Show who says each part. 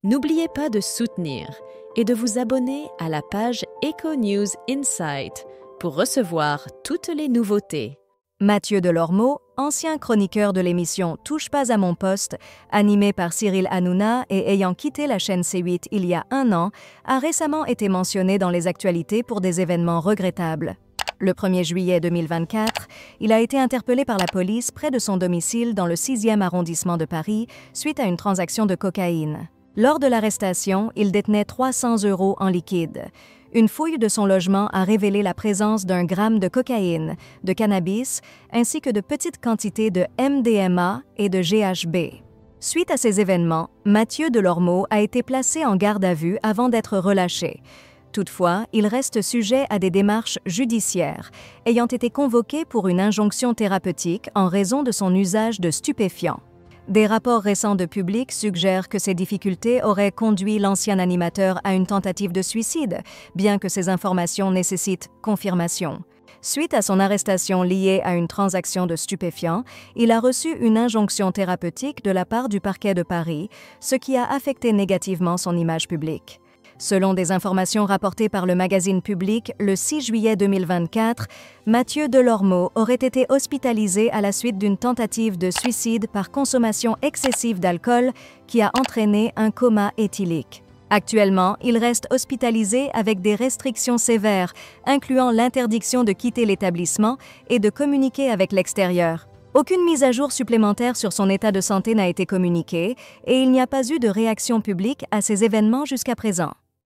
Speaker 1: N'oubliez pas de soutenir et de vous abonner à la page Eco News Insight pour recevoir toutes les nouveautés.
Speaker 2: Mathieu Delormeau, ancien chroniqueur de l'émission Touche pas à mon poste, animé par Cyril Hanouna et ayant quitté la chaîne C8 il y a 1 an, a récemment été mentionné dans les actualités pour des événements regrettables. Le 1er juillet 2024, il a été interpellé par la police près de son domicile dans le 6e arrondissement de Paris suite à une transaction de cocaïne. Lors de l'arrestation, il détenait 300 € en liquide. Une fouille de son logement a révélé la présence d'1 gramme de cocaïne, de cannabis, ainsi que de petites quantités de MDMA et de GHB. Suite à ces événements, Mathieu Delormeau a été placé en garde à vue avant d'être relâché. Toutefois, il reste sujet à des démarches judiciaires, ayant été convoqué pour une injonction thérapeutique en raison de son usage de stupéfiants. Des rapports récents de Public suggèrent que ces difficultés auraient conduit l'ancien animateur à une tentative de suicide, bien que ces informations nécessitent confirmation. Suite à son arrestation liée à une transaction de stupéfiants, il a reçu une injonction thérapeutique de la part du parquet de Paris, ce qui a affecté négativement son image publique. Selon des informations rapportées par le magazine Public, le 6 juillet 2024, Mathieu Delormeau aurait été hospitalisé à la suite d'une tentative de suicide par consommation excessive d'alcool qui a entraîné un coma éthylique. Actuellement, il reste hospitalisé avec des restrictions sévères, incluant l'interdiction de quitter l'établissement et de communiquer avec l'extérieur. Aucune mise à jour supplémentaire sur son état de santé n'a été communiquée et il n'y a pas eu de réaction publique à ces événements jusqu'à présent.